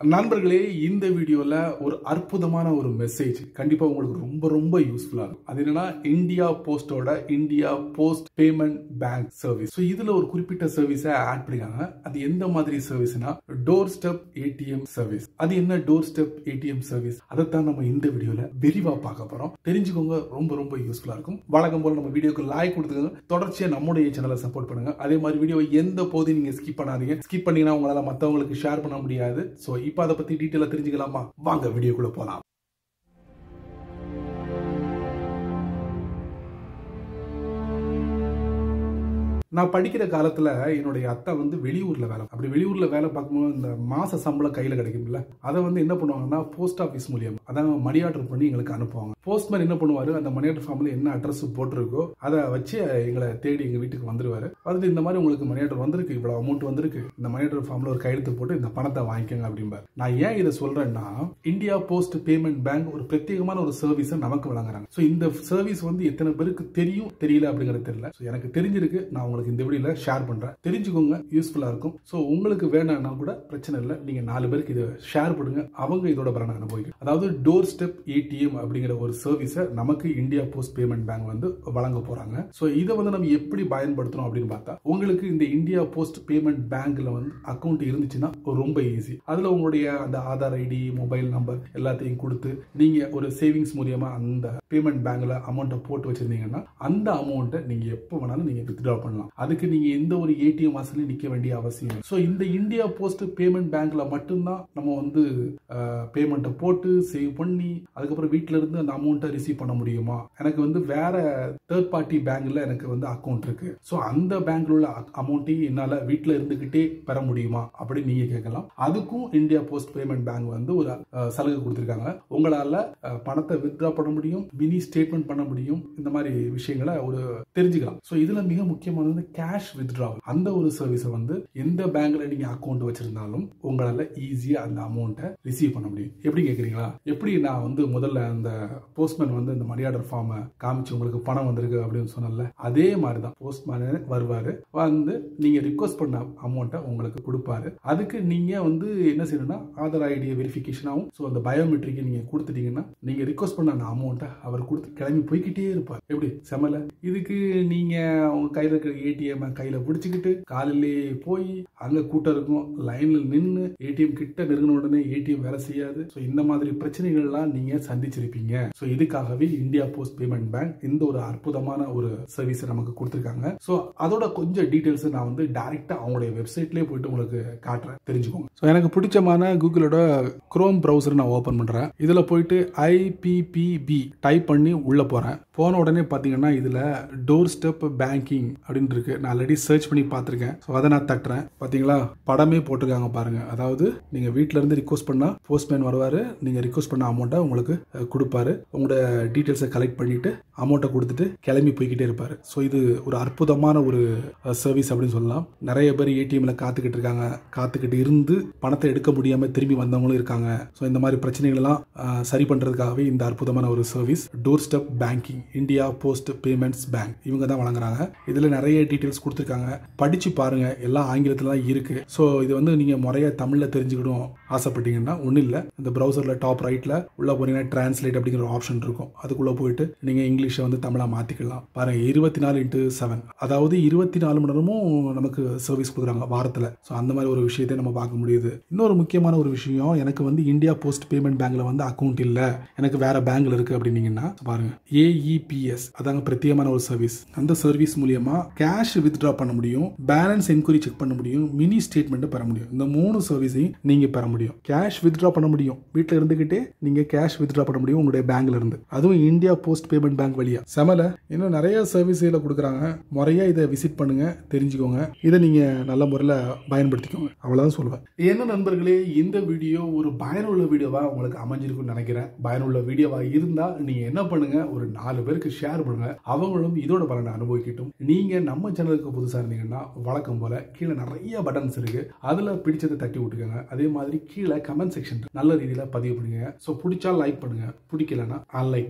நண்பர்களே, இந்த வீடியோல ஒரு அற்புதமான ஒரு மெசேஜ் கண்டிப்பா உங்களுக்கு ரொம்ப ரொம்ப யூஸ்ஃபுல்லா இருக்கும். அது என்னன்னா, இந்தியா போஸ்டோட India post payment bank service. So இதுல ஒரு குறிப்பிட்ட சர்வீஸை ஆட் பண்ணிருக்காங்க. அது எந்த மாதிரி சர்வீஸ்னா, டோர் ஸ்டெப் ஏடிஎம் சர்வீஸ். அது என்ன டோர் ஸ்டெப் ஏடிஎம் சர்வீஸ்? அதைத்தான் நம்ம இந்த வீடியோல விரிவா பார்க்க போறோம். தெரிஞ்சுக்கோங்க, ரொம்ப ரொம்ப யூஸ்ஃபுல்லா இருக்கும். வழக்கம் போல நம்ம வீடியோக்கு லைக் கொடுத்துங்க, தொடர்ச்சியா நம்முடைய சேனலை சப்போர்ட் பண்ணுங்க. அதே மாதிரி வீடியோ எந்த போது நீங்க ஸ்கிப் பண்ணாதீங்க. ஸ்கிப் பண்ணீங்கன்னா உங்களால மத்தவங்களுக்கு ஷேர் பண்ண முடியாது. சோ இப்போ அதை பத்தி டீட்டெயிலா தெரிஞ்சுக்கலாமா? வாங்க வீடியோக்குள்ள போலாம். நான் படிக்கிற காலத்துல என்னுடைய அத்தை வெளியூர்ல வேலை, அப்படி வெளியூர்ல வேலை பார்க்கும்போது இந்த மாச சம்பளம் கையில கிடைக்கும்ல, அதை என்ன பண்ணுவாங்கன்னா போஸ்ட் ஆபீஸ் மூலியம் அதான் மணி ஆர்டர் பண்ணி எங்களுக்கு அனுப்புவாங்க. போஸ்ட்மேன் என்ன பண்ணுவாரு, அந்த மணி ஆர்டர் ஃபார்ம்ல என்ன அட்ரஸ் போட்டிருக்கோ அதை வச்சு எங்களை தேடி எங்க வீட்டுக்கு வந்துருவாரு. வந்துட்டு இந்த மாதிரி உங்களுக்கு மணி ஆர்டர் வந்திருக்கு, இவ்வளவு அமௌண்ட் வந்திருக்கு, இந்த மணி ஆர்டர் ஃபார்ம்ல ஒரு கையெழுத்து போட்டு இந்த பணத்தை வாங்கிக்கோங்க அப்படிம்பாரு. நான் ஏன் இதை சொல்றேன்னா, இந்தியா போஸ்ட் பேமெண்ட் பேங்க் ஒரு பிரத்யேகமான ஒரு சர்வீஸ் நமக்கு வழங்குறாங்க. சோ இந்த சர்வீஸ் எத்தனை பேருக்கு தெரியும் தெரியல அப்படிங்கறது தெரியல. எனக்கு தெரிஞ்சிருக்கு, நான் உங்களுக்கு இந்த வீடியோல ஷேர் பண்றேன். தெரிஞ்சுக்கோங்க, யூஸ்ஃபுல்லா இருக்கும். சோ உங்களுக்கு வேணாம்னா கூட பிரச்சனை இல்லை, நீங்க 4 பேருக்கு இதை ஷேர் பண்ணுங்க, அவங்க இதோட பலனை அனுபவிக்கும். அதாவது டோர் ஸ்டெப் ஏடிஎம் அப்படிங்கிற ஒரு சர்வீஸை நமக்கு இந்தியா போஸ்ட் பேமெண்ட் பேங்க் வழங்க போறாங்க. சோ இதை நம்ம எப்படி பயன்படுத்தணும் அப்படின்னு பார்த்தா, உங்களுக்கு இந்த இந்தியா போஸ்ட் பேமெண்ட் பேங்க்ல அக்கௌண்ட் இருந்துச்சுன்னா ரொம்ப ஈஸி. அதுல உங்களுடைய அந்த ஆதார் ஐடி, மொபைல் நம்பர் எல்லாத்தையும் கொடுத்து நீங்க ஒரு சேவிங்ஸ் மூலியமா அந்த பேமெண்ட் பேங்க்ல அமௌண்ட்டை போட்டு வச்சிருந்தீங்கன்னா அந்த அமௌண்ட்டை நீங்க எப்போ வேணாலும் நீங்க வித்ட்ரா பண்ணலாம். அதுக்கு நீங்க எந்த ஒரு ஏடிஎம் வாசலையும் நிக்க வேண்டிய அவசியம். சோ இந்த இந்தியா போஸ்ட் பேமெண்ட் பேங்க்ல மட்டும்தான் நம்ம பேமெண்ட்டை போட்டு சேவ் பண்ணி அதுக்கப்புறம் வீட்டுல இருந்து அந்த அமௌண்ட்டை ரிசீவ் பண்ண முடியுமா? எனக்கு வேற தேர்ட் பார்ட்டி பேங்க்ல எனக்கு அக்கௌண்ட் இருக்கு. சோ அந்த பேங்க்ல உள்ள அமௌண்ட்டையும் என்னால வீட்டுல இருந்துகிட்டே பெற முடியுமா அப்படின்னு நீங்க கேட்கலாம். அதுக்கும் இந்தியா போஸ்ட் பேமெண்ட் பேங்க் ஒரு சலுகை கொடுத்திருக்காங்க. உங்களால பணத்தை வித்ட்ரா பண்ண முடியும், மினி ஸ்டேட்மெண்ட் பண்ண முடியும், இந்த மாதிரி விஷயங்களை தெரிஞ்சுக்கலாம். சோ இதுல மிக முக்கியமானது கேஷ் வித்ட்ராவல். அந்த ஒரு சர்வீஸ் எந்த பேங்க்ல நீங்க அக்கௌண்ட் வச்சிருந்தாலும் உங்களால ஈஸியா அந்த அமௌண்ட்டை ரிசீவ் பண்ண முடியும். எப்படி கேக்குறீங்களா? எப்படி நான் முதல்ல அந்த போஸ்ட்மேன் இந்த மணி ஆர்டர் ஃபார்ம் காமிச்சு உங்களுக்கு பணம் வந்திருக்கு அப்படின்னு சொன்னல, அதே மாதிரிதான் போஸ்ட்மேன் வருவாரு, நீங்க ரிக்வெஸ்ட் பண்ண அமௌண்ட்டை உங்களுக்கு கொடுப்பாரு. அதுக்கு நீங்க என்ன செய்யணும்னா, ஆதார் ஐடி வெரிஃபிகேஷன் ஆகும். சோ அந்த பயோமெட்ரிக் நீங்க கொடுத்துட்டீங்கன்னா நீங்க ரிக்வெஸ்ட் பண்ண அந்த அமௌண்ட்டை அவர் கொடுத்து கிளம்பி போய்கிட்டே இருப்பார். எப்படி செமல? இதுக்கு நீங்க உங்க கையில இருக்கிற ஏடிஎம் கையில பிடிச்சுக்கிட்டு காலையிலே போய் அங்க கூட்டம் இருக்கும், லைன்ல நின்று ஏடிஎம் கிட்ட நெருங்கின உடனே ஏடிஎம் வேலை செய்யாது. சோ இந்த மாதிரி பிரச்சனைகள் எல்லாம் நீங்க சந்திச்சிருப்பீங்க. சோ இதுக்காகவே இந்தியா போஸ்ட் பேமெண்ட் பேங்க் இந்த ஒரு அற்புதமான ஒரு சர்வீஸ் நமக்கு கொடுத்திருக்காங்க. சோ அதோட கொஞ்சம் டீடைல்ஸ் நான் டைரக்டா அவங்களுடைய வெப்சைட்லயே போயிட்டு உங்களுக்கு காட்டுறேன், தெரிஞ்சுக்கோங்க. சோ எனக்கு பிடிச்சமான கூகுளோட குரோம் பிரவுசர் நான் ஓபன் பண்றேன். இதுல போயிட்டு IPPB டைப் பண்ணி உள்ள போறேன். போன உடனே பாத்தீங்கன்னா இதுல டோர் ஸ்டெப் பேங்கிங் அப்படின்னு இருக்கு. நான் ஆல்ரெடி சர்ச் பண்ணி பார்த்திருக்கேன். ஸோ அதை நான் தட்டுறேன். பார்த்தீங்களா, படமே போட்டிருக்காங்க பாருங்க. அதாவது நீங்க வீட்டில இருந்து ரிக்வெஸ்ட் பண்ணா போஸ்ட்மேன் வருவாரு, நீங்க ரிக்வெஸ்ட் பண்ண அமௌண்ட்டை உங்களுக்கு கொடுப்பாரு. உங்களோட டீட்டெயில்ஸை கலெக்ட் பண்ணிட்டு அமௌண்ட்டை கொடுத்துட்டு கிளம்பி போய்கிட்டே இருப்பாரு. ஸோ இது ஒரு அற்புதமான ஒரு சர்வீஸ் அப்படின்னு சொல்லலாம். நிறைய பேர் ஏடிஎம்ல காத்துக்கிட்டு இருக்காங்க, காத்துக்கிட்டு இருந்து பணத்தை எடுக்க முடியாம திரும்பி வந்தவங்களும் இருக்காங்க. ஸோ இந்த மாதிரி பிரச்சனைகள் எல்லாம் சரி பண்றதுக்காகவே இந்த அற்புதமான ஒரு service door step banking India post payments bank இவங்க தான் வழங்குறாங்க. இதுல நிறைய டீடைல்ஸ் கொடுத்திருக்காங்க, படிச்சு பாருங்க. எல்லாம் ஆங்கிலத்துல தான் இருக்கு. சோ இது நீங்க முறையா தமிழ்ல தெரிஞ்சுக்கணும் ஆசைப்பட்டீங்கன்னா ஒண்ணு இல்ல, இந்த பிரவுசர்ல டாப் ரைட்ல உள்ள போனீங்கன்னா டிரான்ஸ்லேட் அப்படிங்கிற ஒரு ஆப்ஷன் இருக்கும். அதுக்குள்ள போயிட்டு நீங்க இங்கிலீஷை தமிழா மாத்திக்கலாம். பாருங்க, 24x7, அதாவது 24 மணி நேரமும் நமக்கு சர்வீஸ் கொடுக்குறாங்க வாரத்துல. சோ அந்த மாதிரி ஒரு விஷயத்தை நம்ம பார்க்க முடியுது. இன்னொரு முக்கியமான ஒரு விஷயம், எனக்கு இந்தியா போஸ்ட் பேமெண்ட் பேங்க்ல அக்கௌண்ட் இல்ல, எனக்கு வேற பேங்க்ல இருக்கு அப்படின்னீங்கன்னா பாருங்க, AEPS அதாங்க பிரத்யேகமான ஒரு சர்வீஸ். அந்த சர்வீஸ் மூலியமா கேஷ் வித்ட்ரா பண்ண முடியும், பேலன்ஸ் என்கொயரி செக் பண்ண முடியும், மினி ஸ்டேட்மெண்ட் பெற முடியும். இந்த 3 சர்வீஸையும் நீங்க பெற முடியும். கேஷ் வித்ட்ரா பண்ண முடியும், வீட்டில் இருந்துகிட்டே நீங்க கேஷ் வித்ட்ரா பண்ண முடியும் உங்களுடைய பேங்க்ல இருந்து, அதுவும் இந்தியா போஸ்ட் பேமெண்ட் பேங்க் வழியா. செமல, இன்னும் நிறைய சர்வீஸ்களை கொடுக்குறாங்க. முறையா இதை விசிட் பண்ணுங்க, தெரிஞ்சுக்கோங்க. இதை நீங்க நல்ல முறையில் பயன்படுத்திக்கோங்க. அவ்வளவுதான் சொல்லுவேன். என்ன நண்பர்களே, இந்த வீடியோ ஒரு பயனுள்ள வீடியோவா உங்களுக்கு அமைஞ்சிருக்கும்னு நினைக்கிறேன். பயனுள்ள வீடியோவா இருந்தா நீங்க என்ன பண்ணுங்க, ஒரு 4 பேருக்கு ஷேர் பண்ணுங்க, அவங்களும் இதோட பலனை அனுபவிக்கட்டும். நீங்க நம்ம சேனலுக்கு புதுசா இருந்தீங்கன்னா வழக்கம் போல கீழே நிறைய பட்டன்ஸ் இருக்கு, அதுல பிடிச்சதை தட்டி விட்டுக்கோங்க. அதே மாதிரி கீழே கமெண்ட் செக்ஷன் நல்ல ரீதியில பதிவு பண்ணுங்க. சோ பிடிச்சா லைக் பண்ணுங்க, பிடிக்கலன்னா அன்லைக்